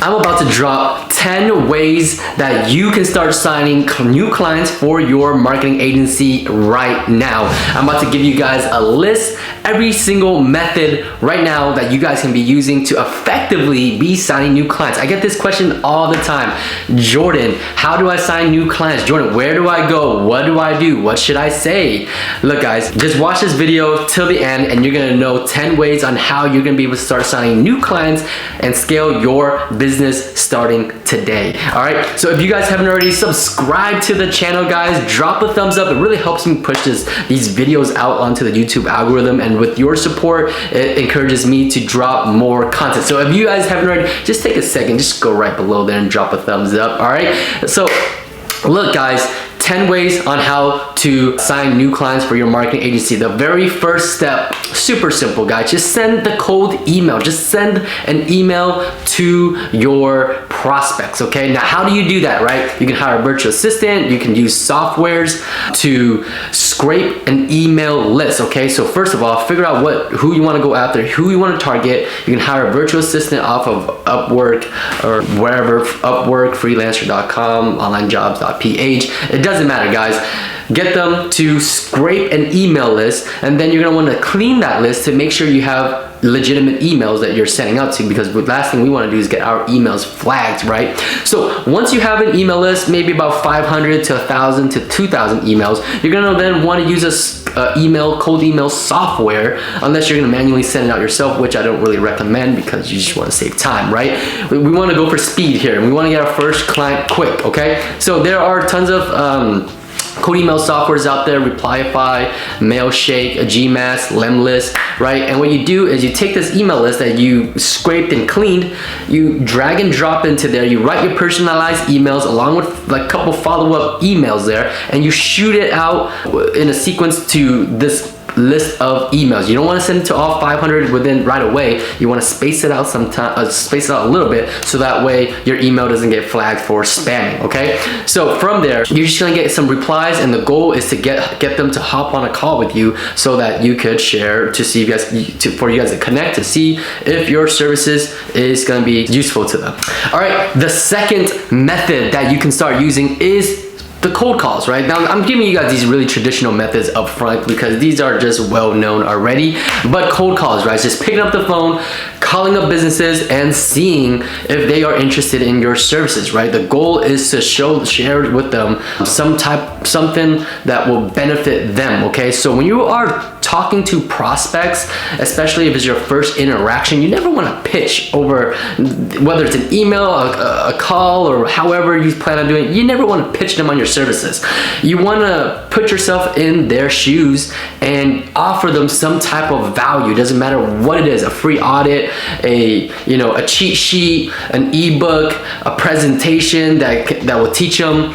I'm about to drop 10 ways that you can start signing new clients for your marketing agency right now. I'm about to give you guys a list, every single method right now that you guys can be using to effectively be signing new clients. I get this question all the time. Jordan, how do I sign new clients? Jordan, where do I go? What do I do? What should I say? Look guys, just watch this video till the end and you're gonna know 10 ways on how you're gonna be able to start signing new clients and scale your business starting today. All right, so if you guys haven't already subscribed to the channel, guys, drop a thumbs up. It really helps me push these videos out onto the YouTube algorithm, and with your support, it encourages me to drop more content. So if you guys haven't already, just take a second, just go right below there and drop a thumbs up. All right, so look guys, 10 ways on how to sign new clients for your marketing agency. The very first step, super simple guys, just send the cold email. Just send an email to your prospects, okay? Now, how do you do that, right? You can hire a virtual assistant, you can use softwares to scrape an email list, okay? So first of all, figure out who you wanna go after, who you wanna target. You can hire a virtual assistant off of Upwork or wherever, Upwork, freelancer.com, onlinejobs.ph. It doesn't matter, guys. Get them to scrape an email list, and then you're gonna wanna clean that list to make sure you have legitimate emails that you're sending out to, because the last thing we wanna do is get our emails flagged, right? So once you have an email list, maybe about 500 to 1,000 to 2,000 emails, you're gonna then wanna use a cold email software, unless you're gonna manually send it out yourself, which I don't really recommend because you just wanna save time, right? We wanna go for speed here, and we wanna get our first client quick, okay? So there are tons of cold email softwares out there, Replyify, Mailshake, Gmass, Lemlist, right? And what you do is you take this email list that you scraped and cleaned, you drag and drop into there, you write your personalized emails along with like a couple follow-up emails there, and you shoot it out in a sequence to this list of emails. You don't want to send it to all 500 within right away. You want to space it out space it out a little bit, so that way your email doesn't get flagged for spamming, okay? So from there, you're just gonna get some replies, and the goal is to get them to hop on a call with you so that you could share, to see for you guys to connect, to see if your services is gonna be useful to them. All right, the second method that you can start using is the cold calls, right? Now, I'm giving you guys these really traditional methods up front because these are just well known already, but cold calls, right? Just picking up the phone, calling up businesses and seeing if they are interested in your services, right? The goal is to share with them something that will benefit them, okay? So when you are talking to prospects, especially if it's your first interaction, you never want to pitch over, whether it's an email, a call, or however you plan on doing it. You never want to pitch them on your services. You want to put yourself in their shoes and offer them some type of value. Doesn't matter what it is, a free audit, a cheat sheet, an ebook, a presentation that will teach them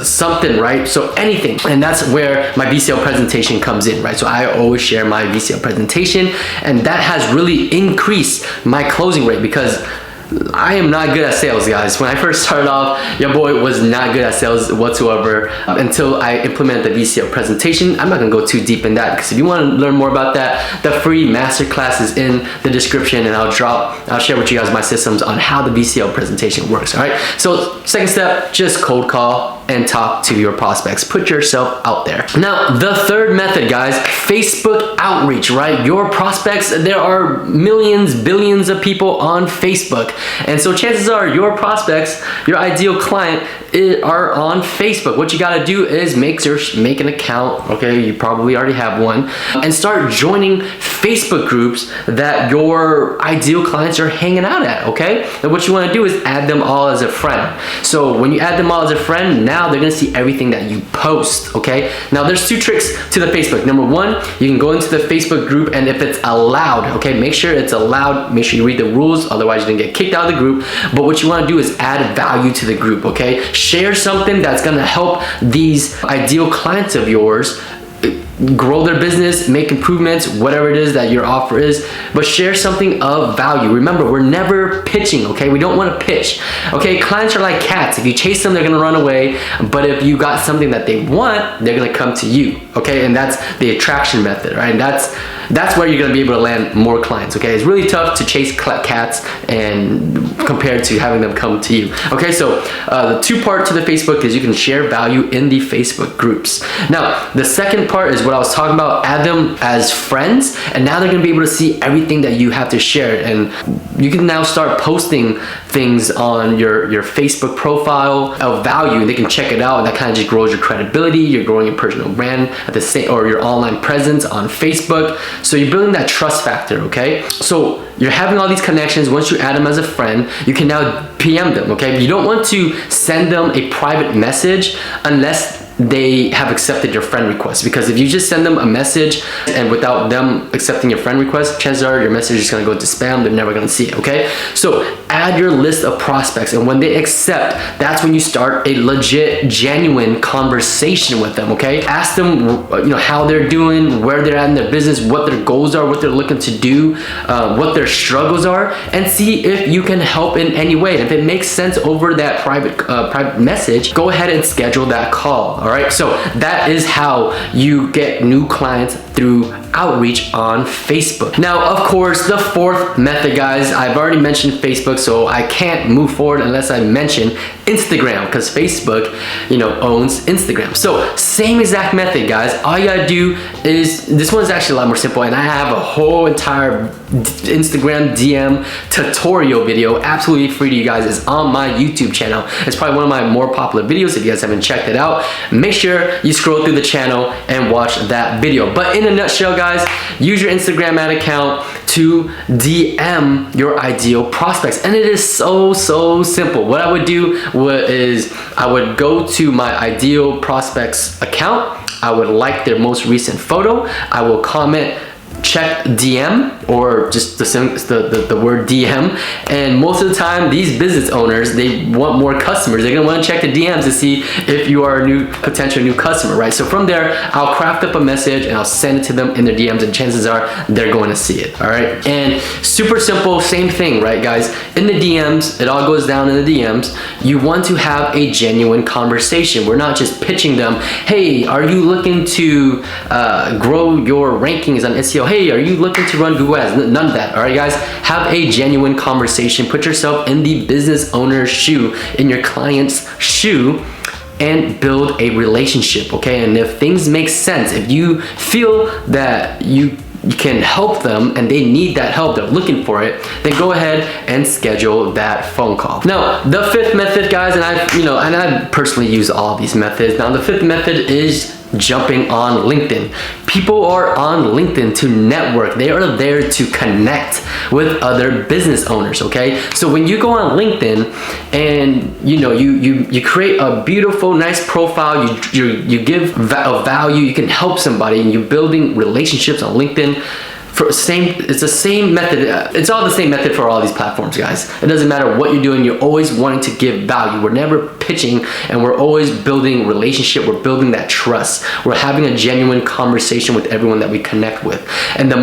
something, right? So anything. And that's where my VCL presentation comes in, right? So I always share my VCL presentation, and that has really increased my closing rate, because I am not good at sales, guys. When I first started off, your boy was not good at sales whatsoever until I implemented the VCL presentation. I'm not gonna go too deep in that, because if you want to learn more about that, the free masterclass is in the description, and I'll share with you guys my systems on how the VCL presentation works. All right, so second step, just cold call and talk to your prospects. Put yourself out there. Now, the third method, guys, Facebook outreach, right? Your prospects, there are millions, billions of people on Facebook. And so chances are your prospects, your ideal client, are on Facebook. What you gotta do is make an account, okay? You probably already have one, and start joining Facebook groups that your ideal clients are hanging out at, okay? And what you wanna do is add them all as a friend. So when you add them all as a friend, now they're gonna see everything that you post, okay? Now there's two tricks to the Facebook. Number one, you can go into the Facebook group, and if it's allowed, okay, make sure it's allowed, make sure you read the rules, otherwise you're gonna get kicked out of the group. But what you wanna do is add value to the group, okay? Share something that's gonna help these ideal clients of yours grow their business, make improvements, whatever it is that your offer is, but share something of value. Remember, we're never pitching, okay? We don't want to pitch, okay? Clients are like cats. If you chase them, they're gonna run away, but if you got something that they want, they're gonna come to you, okay? And that's the attraction method, right? And that's where you're gonna be able to land more clients, okay? It's really tough to chase cats and compared to having them come to you, okay? So the two part to the Facebook is you can share value in the Facebook groups. Now, the second part is what I was talking about, add them as friends, and now they're gonna be able to see everything that you have to share, and you can now start posting things on your Facebook profile of value, and they can check it out, and that kind of just grows your credibility. You're growing your personal brand at the same, or your online presence on Facebook. So you're building that trust factor, okay? So you're having all these connections. Once you add them as a friend, you can now PM them, okay? You don't want to send them a private message unless they have accepted your friend request, because if you just send them a message and without them accepting your friend request, chances are your message is going to go into spam. They're never going to see it, okay? So add your list of prospects, and when they accept, that's when you start a legit, genuine conversation with them, okay? Ask them, how they're doing, where they're at in their business, what their goals are, what they're looking to do, what their struggles are, and see if you can help in any way. And if it makes sense over that private message, go ahead and schedule that call. All right, so that is how you get new clients through outreach on Facebook. Now, of course, the fourth method, guys, I've already mentioned Facebook, so I can't move forward unless I mention Instagram, because Facebook, owns Instagram. So same exact method, guys. All you gotta do is, this one's actually a lot more simple, and I have a whole entire Instagram DM tutorial video absolutely free to you guys. It's on my YouTube channel. It's probably one of my more popular videos. If you guys haven't checked it out, make sure you scroll through the channel and watch that video. But in a nutshell, guys, use your Instagram ad account to DM your ideal prospects, and it is so simple. What I would do is I would go to my ideal prospects account, I would like their most recent photo, I will comment check DM, or just the word DM, and most of the time these business owners, they want more customers. They're gonna want to check the DMs to see if you are a potential new customer, right? So from there, I'll craft up a message and I'll send it to them in their DMs, and chances are they're going to see it. All right, and super simple, same thing, right, guys? In the DMs, it all goes down in the DMs. You want to have a genuine conversation. We're not just pitching them, hey, are you looking to grow your rankings on SEO? Hey, are you looking to run Google Ads? None of that. All right, guys, have a genuine conversation. Put yourself in the business owner's shoe, in your client's shoe, and build a relationship, okay? And if things make sense, if you feel that you can help them and they need that help, they're looking for it, then go ahead and schedule that phone call. Now, the fifth method, guys, and I personally use all these methods. Now, the fifth method is jumping on LinkedIn. People are on LinkedIn to network. They are there to connect with other business owners, okay? So when you go on LinkedIn and you create a beautiful, nice profile, you give value, you can help somebody, and you're building relationships on LinkedIn. It's the same method. It's all the same method for all these platforms, guys. It doesn't matter what you're doing. You're always wanting to give value. We're never pitching, and we're always building relationship. We're building that trust. We're having a genuine conversation with everyone that we connect with. And the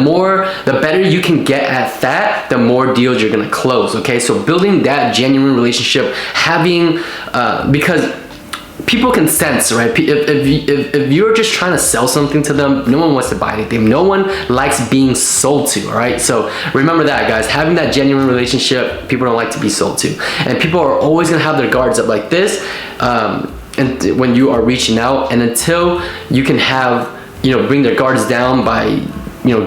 better you can get at that, the more deals you're gonna close, okay? So building that genuine relationship, because people can sense, right? If you're just trying to sell something to them, no one wants to buy anything. No one likes being sold to, all right? So remember that, guys. Having that genuine relationship, people don't like to be sold to. And people are always gonna have their guards up like this and when you are reaching out, and until you can bring their guards down by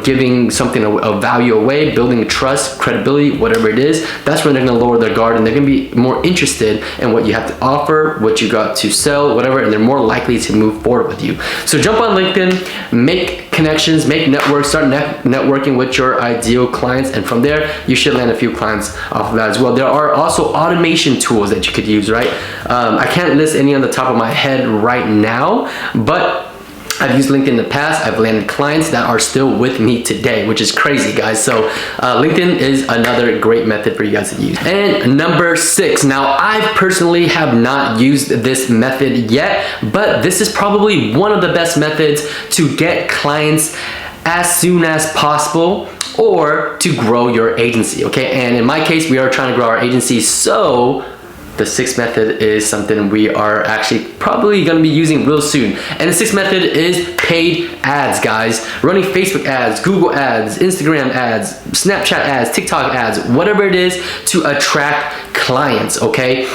giving something of value away, building trust, credibility, whatever it is, that's when they're gonna lower their guard, and they're gonna be more interested in what you have to offer, what you got to sell, whatever, and they're more likely to move forward with you. So jump on LinkedIn, make connections, make networks, start networking with your ideal clients, and from there, you should land a few clients off of that as well. There are also automation tools that you could use, right? I can't list any on the top of my head right now, but I've used LinkedIn in the past. I've landed clients that are still with me today, which is crazy, guys. So LinkedIn is another great method for you guys to use. And number 6, now I personally have not used this method yet, but this is probably one of the best methods to get clients as soon as possible, or to grow your agency, okay? And in my case, we are trying to grow our agency, so the 6th method is something we are actually probably gonna be using real soon. And the 6th method is paid ads, guys. Running Facebook ads, Google ads, Instagram ads, Snapchat ads, TikTok ads, whatever it is to attract clients, okay?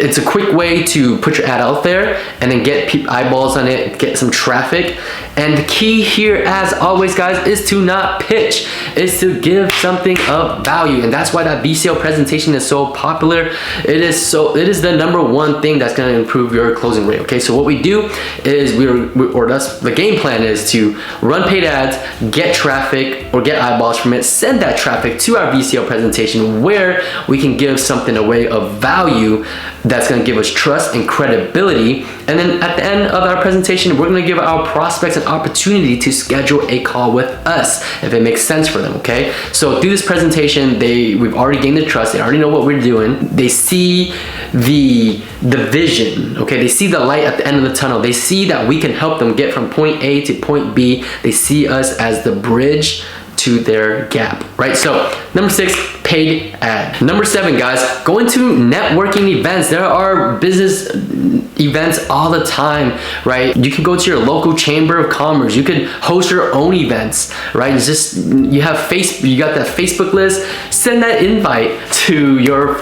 It's a quick way to put your ad out there and then get eyeballs on it, get some traffic. And the key here, as always, guys, is to not pitch, is to give something of value. And that's why that VCL presentation is so popular. It is the #1 thing that's gonna improve your closing rate, okay? So what we do is the game plan is to run paid ads, get traffic or get eyeballs from it, send that traffic to our VCL presentation where we can give something away of value that's gonna give us trust and credibility. And then at the end of our presentation, we're gonna give our prospects an opportunity to schedule a call with us if it makes sense for them, okay? So through this presentation, we've already gained the trust. They already know what we're doing. They see the vision, okay? They see the light at the end of the tunnel. They see that we can help them get from point A to point B. They see us as the bridge to their gap, right? So number 6, paid ad. Number 7, guys, go into networking events. There are business events all the time, right? You can go to your local chamber of commerce. You could host your own events, right? It's just, you got that Facebook list, send that invite to your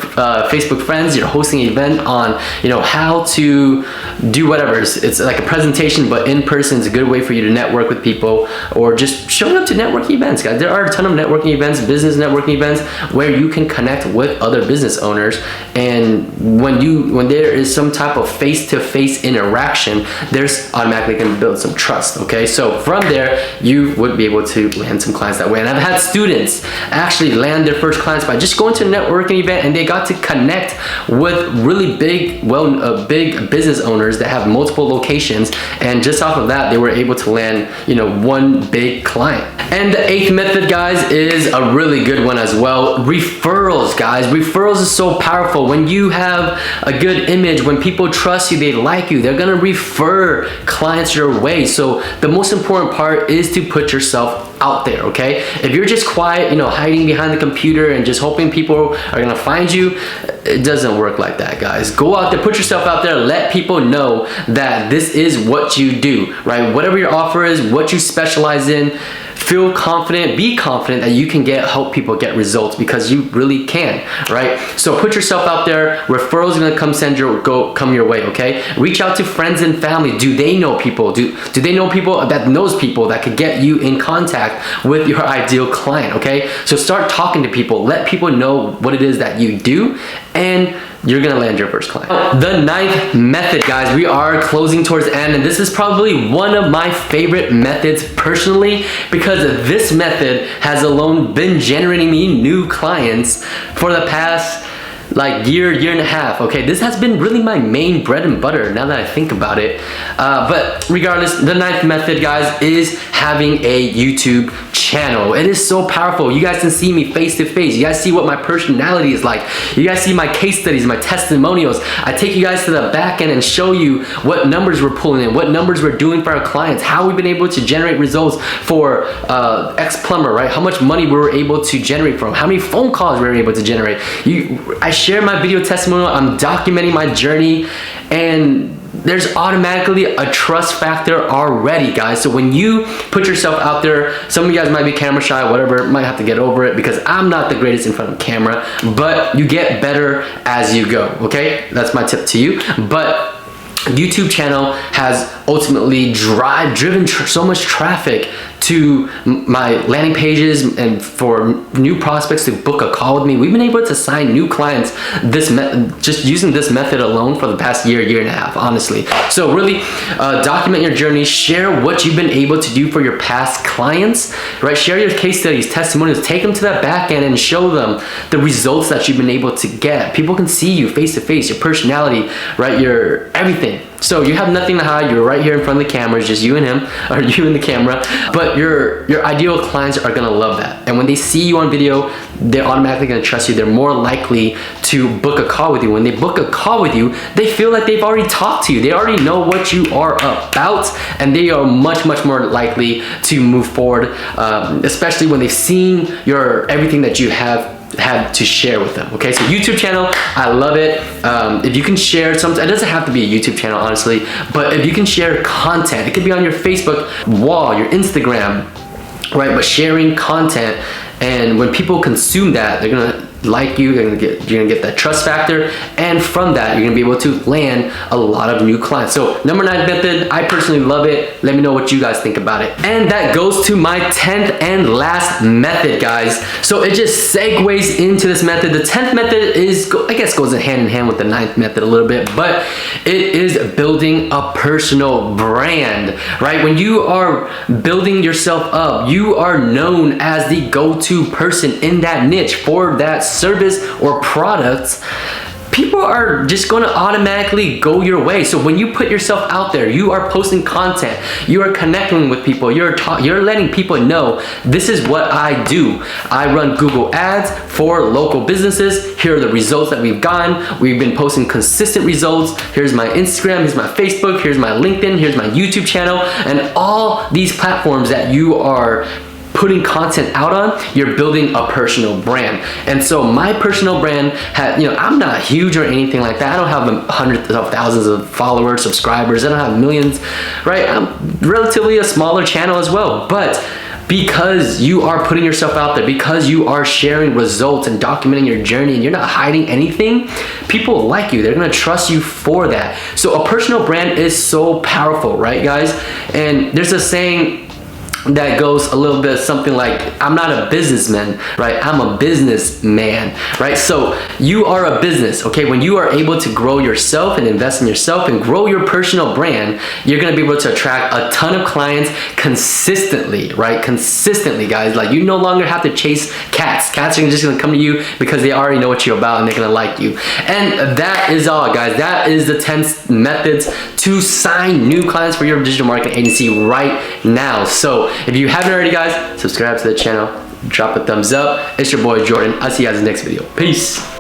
Facebook friends. You're hosting an event on, how to do whatever. It's like a presentation, but in person. It's a good way for you to network with people, or just showing up to networking events, guys. There are a ton of networking events, business networking events, where you can connect with other business owners. And when there is some type of face-to-face interaction, there's automatically going to build some trust, okay? So from there, you would be able to land some clients that way. And I've had students actually land their first clients by just going to a networking event, and they got to connect with really big business owners that have multiple locations. And just off of that, they were able to land, one big client. And the 8th method, guys, is a really good one as well. Referrals, guys. Referrals is so powerful. When you have a good image, when people trust you, they like you, they're gonna refer clients your way. So the most important part is to put yourself out there, okay? If you're just quiet, hiding behind the computer and just hoping people are gonna find you, it doesn't work like that, guys. Go out there, put yourself out there, let people know that this is what you do, right? Whatever your offer is, what you specialize in, feel confident, be confident that you can help people get results, because you really can, right? So put yourself out there. Referrals are gonna come your way, okay? Reach out to friends and family. Do they know people? Do they know people that knows people that could get you in contact with your ideal client, okay? So start talking to people. Let people know what it is that you do, and you're gonna land your first client. The 9th method, guys, we are closing towards the end, and this is probably one of my favorite methods personally, because this method has alone been generating me new clients for the past year and a half, okay? This has been really my main bread and butter now that I think about it. But regardless, the 9th method, guys, is having a YouTube channel. It is so powerful. You guys can see me face to face. You guys see what my personality is like. You guys see my case studies, my testimonials. I take you guys to the back end and show you what numbers we're pulling in, what numbers we're doing for our clients, how we've been able to generate results for X plumber, right? How much money we were able to generate from, how many phone calls we were able to generate. I share my video testimonial. I'm documenting my journey, and there's automatically a trust factor already, guys. So when you put yourself out there, some of you guys might be camera shy, whatever, might have to get over it, because I'm not the greatest in front of camera, but you get better as you go, okay? That's my tip to you. But YouTube channel has ultimately driven so much traffic to my landing pages, and for new prospects to book a call with me. We've been able to sign new clients just using this method alone for the past year and a half, honestly. So really document your journey, share what you've been able to do for your past clients, right? Share your case studies, testimonials, take them to that back end and show them the results that you've been able to get. People can see you face to face, your personality, right? Your everything. everything. So you have nothing to hide. You're right here in front of the camera. It's just you and him, or you and the camera. But your ideal clients are gonna love that. And when they see you on video, they're automatically gonna trust you. They're more likely to book a call with you. When they book a call with you, they feel like they've already talked to you. They already know what you are about, and they are much more likely to move forward, especially when they've seen everything that you have to share with them. Okay, so YouTube channel, I love it. If you can share something, it doesn't have to be a YouTube channel, honestly, but if you can share content, it could be on your Facebook wall, your Instagram, right? But sharing content, and when people consume that, they're gonna like you, you're gonna get that trust factor, and from that you're gonna be able to land a lot of new clients. So number 9 method, I personally love it. Let me know what you guys think about it. And that goes to my 10th and last method, guys. So it just segues into this method. The 10th method is, I guess, goes hand in hand with the 9th method a little bit, but it is building a personal brand, right? When you are building yourself up, you are known as the go-to person in that niche for that service or products. People are just going to automatically go your way. So when you put yourself out there, you are posting content, you are connecting with people, you're letting people know, this is what I do. I run Google ads for local businesses. Here are the results that we've gotten. We've been posting consistent results. Here's my Instagram, here's my Facebook, here's my LinkedIn, here's my YouTube channel, and all these platforms that you are putting content out on, you're building a personal brand. And so my personal brand I'm not huge or anything like that. I don't have hundreds of thousands of followers, subscribers. I don't have millions, right? I'm relatively a smaller channel as well. But because you are putting yourself out there, because you are sharing results and documenting your journey, and you're not hiding anything, people like you. They're gonna trust you for that. So a personal brand is so powerful, right, guys? And there's a saying that goes a little bit something like, I'm not a businessman, right? I'm a businessman, right? So you are a business, okay? When you are able to grow yourself and invest in yourself and grow your personal brand, you're gonna be able to attract a ton of clients consistently, right? Consistently, guys. Like, you no longer have to chase cats. Cats are just gonna come to you because they already know what you're about and they're gonna like you. And that is all, guys. That is the 10 methods to sign new clients for your digital marketing agency right now. So if you haven't already, guys, subscribe to the channel, drop a thumbs up. It's your boy Jordan. I'll see you guys in the next video. Peace.